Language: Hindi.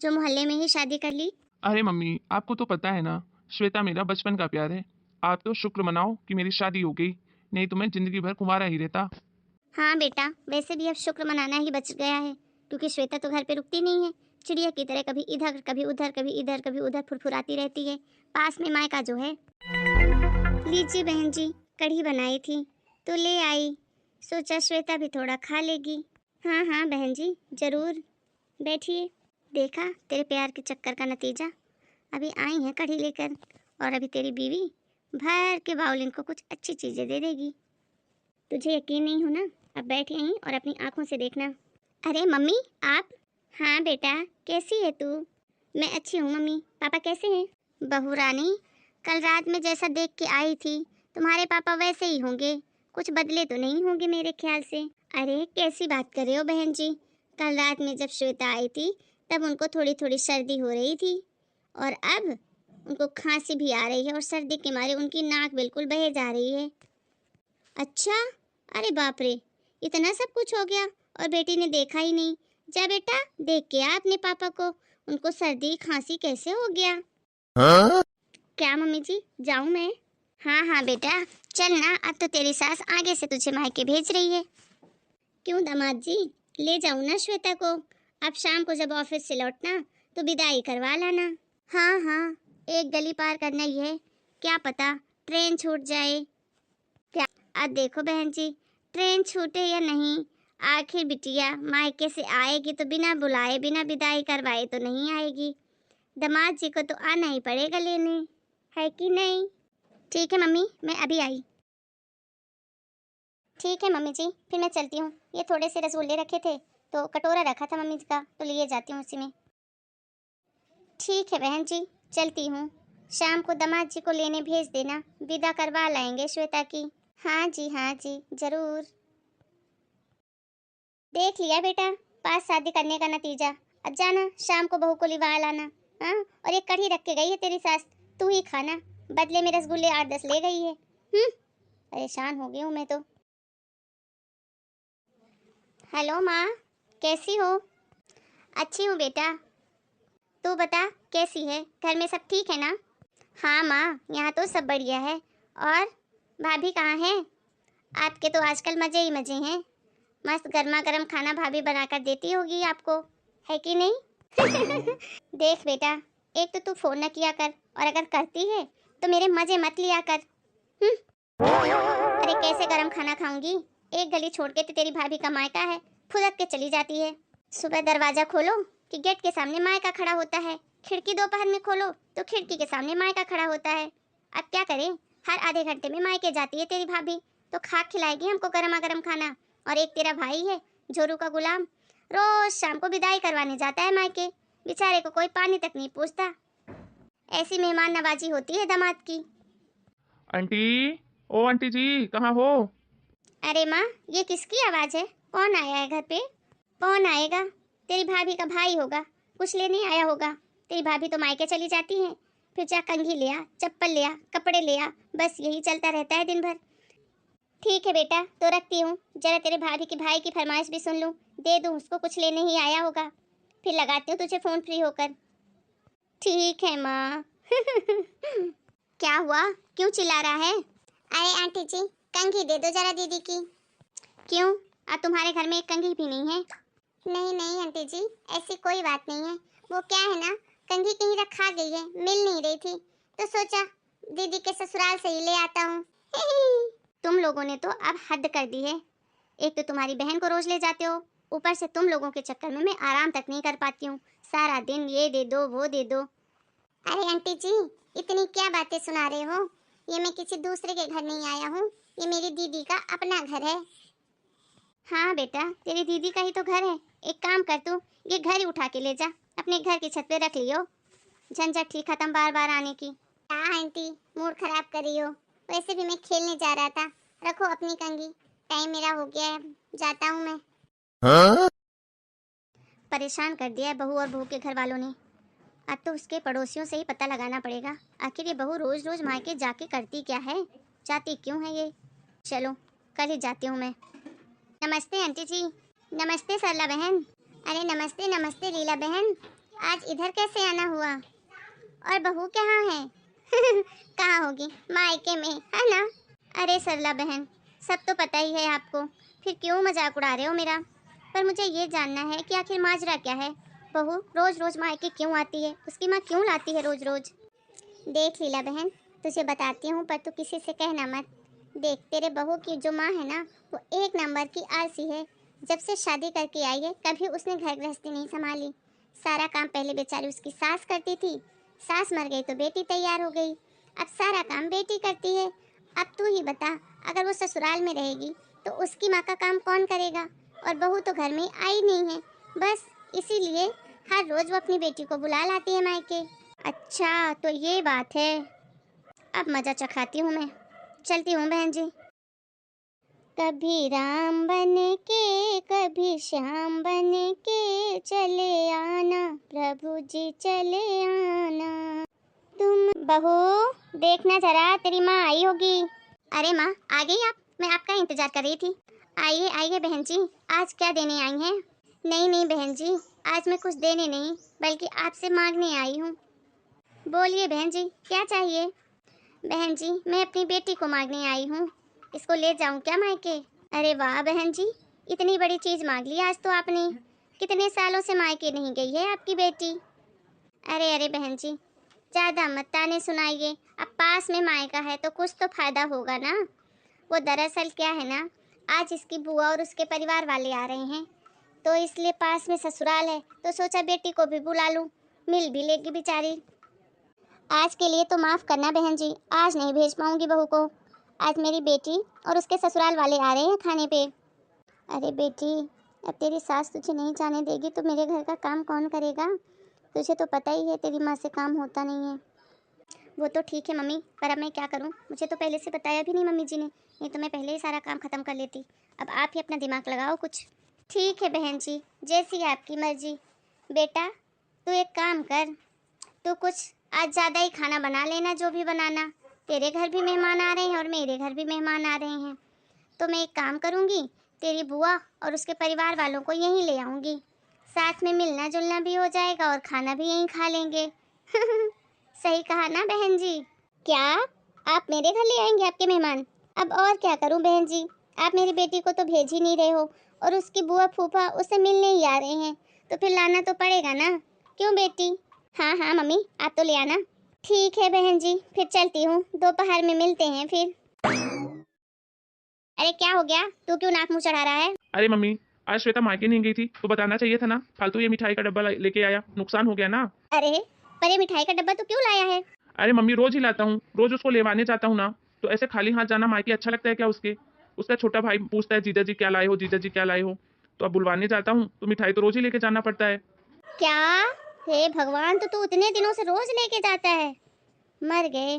जो मोहल्ले में ही शादी कर ली। अरे मम्मी, आपको तो पता है ना, श्वेता मेरा बचपन का प्यार है। आप तो शुक्र मनाओ कि मेरी शादी हो गई, नहीं तो मैं जिंदगी भर कुंवारा ही रहता। हाँ बेटा, वैसे भी अब शुक्र मनाना ही बच गया है, क्योंकि श्वेता तो घर पे रुकती नहीं है। चिड़िया की तरह कभी इधर कभी उधर, कभी इधर कभी उधर फुरफुराती रहती है। पास में मायका जो है। लीजिए बहन जी, कढ़ी बनाई थी तो ले आई, सोचा श्वेता भी थोड़ा खा लेगी। हाँ हाँ बहन जी, जरूर, बैठिए। देखा तेरे प्यार के चक्कर का नतीजा, अभी आई है कढ़ी लेकर, और अभी तेरी बीवी भर के बाउल इनको कुछ अच्छी चीजें दे देगी। तुझे यकीन नहीं हो ना? अब बैठ यहीं और अपनी आंखों से देखना। अरे मम्मी आप? हाँ बेटा, कैसी है तू? मैं अच्छी हूँ मम्मी, पापा कैसे हैं? बहू रानी, कल रात में जैसा देख के आई थी तुम्हारे पापा वैसे ही होंगे, कुछ बदले तो नहीं होंगे मेरे ख्याल से। अरे कैसी बात कर रहे हो बहन जी, कल रात में जब श्वेता आई थी तब उनको थोड़ी थोड़ी सर्दी हो रही थी, और अब उनको खांसी भी आ रही है, और सर्दी के मारे उनकी नाक बिल्कुल बहे जा रही है। अच्छा, अरे बाप रे, इतना सब कुछ हो गया और बेटी ने देखा ही नहीं। जा बेटा देख के आ अपने पापा को, उनको सर्दी खांसी कैसे हो गया। हाँ? क्या मम्मी जी, जाऊं मैं? हाँ हाँ बेटा, चल ना, अब तो तेरी सास आगे से तुझे मायके भेज रही है। क्यों दामाद जी, ले जाऊं ना श्वेता को? अब शाम को जब ऑफिस से लौटना तो विदाई करवा लाना। हाँ हाँ, एक गली पार करना ही है, क्या पता ट्रेन छूट जाए। क्या? अब देखो बहन जी, ट्रेन छूटे या नहीं, आखिर बिटिया मायके से आएगी तो बिना बुलाए बिना विदाई करवाए तो नहीं आएगी। दामाद जी को तो आना ही पड़ेगा लेने, है कि नहीं? ठीक है मम्मी, मैं अभी आई। ठीक है मम्मी जी, फिर मैं चलती हूँ। ये थोड़े से रसगुल्ले रखे थे तो कटोरा रखा था मम्मी जी का, तो लिए जाती हूँ उसी में। ठीक है बहन जी, चलती हूँ। शाम को दामाद जी को लेने भेज देना, विदा करवा लाएंगे श्वेता की। हाँ जी जरूर। देख लिया बेटा, पास शादी करने का नतीजा। अब जाना शाम को बहू को लिवा लाना। हाँ, और एक कढ़ी रख के गई है तेरी सास, तू ही खाना, बदले में रसगुल्ले 8-10 ले गई है। परेशान हो गई हूँ मैं तो। हेलो माँ, कैसी हो? अच्छी हूँ बेटा, तू बता कैसी है, घर में सब ठीक है ना? हाँ माँ, यहाँ तो सब बढ़िया है। और भाभी कहाँ है? आपके तो आजकल मजे ही मजे हैं, मस्त गर्मा गर्म खाना भाभी बनाकर देती होगी आपको, है कि नहीं? देख बेटा, एक तो तू फोन न किया कर, और अगर करती है तो मेरे मजे मत लिया कर। अरे कैसे गरम खाना खाऊंगी, एक गली छोड़ के तो तेरी भाभी का मायका है, फुदक के चली जाती है। सुबह दरवाजा खोलो कि गेट के सामने मायका खड़ा होता है, खिड़की दोपहर में खोलो तो खिड़की के सामने मायका खड़ा होता है। अब क्या करें, हर आधे घंटे में मायके जाती है तेरी भाभी, तो खा खिलाएगी हमको गरमा गरम खाना। और एक तेरा भाई है जोरू का गुलाम, रोज शाम को विदाई करवाने जाता है मायके, बेचारे को कोई पानी तक नहीं पूछता। ऐसी मेहमान नवाजी होती है दामाद की। आंटी, ओ आंटी जी, कहाँ हो? अरे माँ, ये किसकी आवाज है? कौन आया है घर पे? कौन आएगा? तेरी भाभी का भाई होगा, कुछ लेने आया होगा। तेरी भाभी तो मायके चली जाती है, फिर जा कंघी ले आ, चप्पल ले आ, कपड़े ले आ, बस यही चलता रहता है दिन भर। ठीक है बेटा, तो रखती हूँ, जरा तेरे भाभी के भाई की फरमाइश भी सुन लूँ, दे दूँ उसको, कुछ लेने ही आया होगा। फिर लगाती हूँ तुझे फोन फ्री होकर। ठीक है माँ। क्या हुआ, क्यों चिल्ला रहा है? अरे आंटी जी, कंघी दे दो जरा दीदी की। क्यों, अब तुम्हारे घर में एक कंघी भी नहीं है? नहीं नहीं आंटी जी, ऐसी कोई बात नहीं है, वो क्या है ना, कंघी कहीं रखा गई है, मिल नहीं रही थी, तो सोचा दीदी के ससुराल से ही ले आता हूँ। तुम लोगों ने तो अब हद कर दी है, एक तो तुम्हारी बहन को रोज ले जाते हो, ऊपर से तुम लोगों के चक्कर में मैं आराम तक नहीं कर पाती हूँ, सारा दिन ये दे दो वो दे दो। अरे आंटी जी, इतनी क्या बातें सुना रहे हो, ये मैं किसी दूसरे के घर नहीं आया हूँ, ये मेरी दीदी का अपना घर है। हाँ बेटा, तेरी दीदी का ही तो घर है, एक काम कर तू, ये घर ही उठा के ले जा, अपने घर की छत पे रख लियो, झंझट ही खत्म बार बार आने की। हाँ आंटी, मूड खराब कर रही हो, वैसे भी मैं खेलने जा रहा था, रखो अपनी कंघी, टाइम मेरा हो गया है, जाता हूँ मैं। हाँ? परेशान कर दिया है बहू और बहू के घर वालों ने, अब तो उसके पड़ोसियों से ही पता लगाना पड़ेगा, आखिर ये बहू रोज रोज मायके जाके करती क्या है, जाती क्यों है ये। चलो कल ही जाती हूँ मैं। नमस्ते आंटी जी। नमस्ते सरला बहन। अरे नमस्ते नमस्ते लीला बहन, आज इधर कैसे आना हुआ? और बहू कहाँ है? कहाँ होगी? मायके में, है ना? अरे सरला बहन, सब तो पता ही है आपको, फिर क्यों मजाक उड़ा रहे हो मेरा? पर मुझे ये जानना है कि आखिर माजरा क्या है? बहू रोज रोज मायके क्यों आती है? उसकी माँ क्यों लाती है रोज रोज? देख लीला बहन, तुझे बताती हूँ पर तू किसी से कहना मत। देख, तेरे बहू की जो माँ है ना, वो एक नंबर की आलसी है। जब से शादी करके आई है कभी उसने घर गृहस्थी नहीं संभाली। सारा काम पहले बेचारी उसकी सास करती थी, सास मर गई तो बेटी तैयार हो गई, अब सारा काम बेटी करती है। अब तू ही बता, अगर वो ससुराल में रहेगी तो उसकी माँ का काम कौन करेगा? और बहू तो घर में आई नहीं है, बस इसीलिए हर रोज वो अपनी बेटी को बुला लाती है मायके। अच्छा तो ये बात है, अब मजा चखाती हूँ मैं। चलती हूँ बहन जी। कभी राम बन के कभी श्याम बन के चले आना, प्रभु जी चले आना। तुम बहू देखना जरा, तेरी माँ आई होगी। अरे माँ आ गई आप? मैं आपका इंतजार कर रही थी। आइए आइए बहन जी, आज क्या देने आई हैं? नहीं नहीं बहन जी, आज मैं कुछ देने नहीं बल्कि आपसे मांगने आई हूँ। बोलिए बहन जी, क्या चाहिए? बहन जी मैं अपनी बेटी को मांगने आई हूँ, इसको ले जाऊँ क्या मायके? अरे वाह बहन जी, इतनी बड़ी चीज मांग ली आज तो आपने। कितने सालों से मायके नहीं गई है आपकी बेटी। अरे अरे बहन जी, ज्यादा मत ताने सुनाइए, अब पास में मायका है तो कुछ तो फायदा होगा ना। वो दरअसल क्या है ना, आज इसकी बुआ और उसके परिवार वाले आ रहे हैं, तो इसलिए पास में ससुराल है तो सोचा बेटी को भी बुला लूं, मिल भी लेगी बेचारी। आज के लिए तो माफ़ करना बहन जी, आज नहीं भेज पाऊंगी बहू को। आज मेरी बेटी और उसके ससुराल वाले आ रहे हैं खाने पे। अरे बेटी, अब तेरी सास तुझे नहीं जाने देगी तो मेरे घर का काम कौन करेगा? तुझे तो पता ही है तेरी माँ से काम होता नहीं है। वो तो ठीक है मम्मी, पर अब मैं क्या करूँ? मुझे तो पहले से बताया भी नहीं मम्मी जी ने, नहीं तो मैं पहले ही सारा काम ख़त्म कर लेती। अब आप ही अपना दिमाग लगाओ कुछ। ठीक है बहन जी, जैसी आपकी मर्जी। बेटा तू एक काम कर, तो कुछ आज ज़्यादा ही खाना बना लेना, जो भी बनाना। तेरे घर भी मेहमान आ रहे हैं और मेरे घर भी मेहमान आ रहे हैं, तो मैं एक काम करूँगी, तेरी बुआ और उसके परिवार वालों को यहीं ले आऊँगी। साथ में मिलना जुलना भी हो जाएगा और खाना भी यहीं खा लेंगे। सही कहा ना बहन जी? क्या आप मेरे घर ले आएंगे आपके मेहमान? अब और क्या करूँ बहन जी, आप मेरी बेटी को तो भेज ही नहीं रहे हो और उसकी बुआ फूफा उससे मिलने ही आ रहे हैं, तो फिर लाना तो पड़ेगा ना। क्यों बेटी? हाँ हाँ मम्मी, आप तो ले आना। ठीक है बहन जी, फिर चलती हूँ, दोपहर में मिलते हैं फिर। अरे क्या हो गया, तू क्यों नाक मुंह चढ़ा रहा है? अरे मम्मी, आज श्वेता मायके नहीं गई थी तो बताना चाहिए था ना, फालतू ये मिठाई का डब्बा लेके आया, नुकसान हो गया ना। अरे पर ये मिठाई का डब्बा तू क्यों लाया है? अरे मम्मी रोज ही लाता हूँ, रोज उसको लेवाने जाता हूँ ना, तो ऐसे खाली हाथ जाना मायके अच्छा लगता है क्या उसके? उसका छोटा भाई पूछता है जीजा जी क्या लाए हो, जीजा जी क्या लाए हो, तो अब बुलवाने जाता हूँ तो मिठाई तो रोज ही लेके जाना पड़ता है। क्या? हे भगवान, तो तू इतने दिनों से रोज लेके जाता है? मर गए।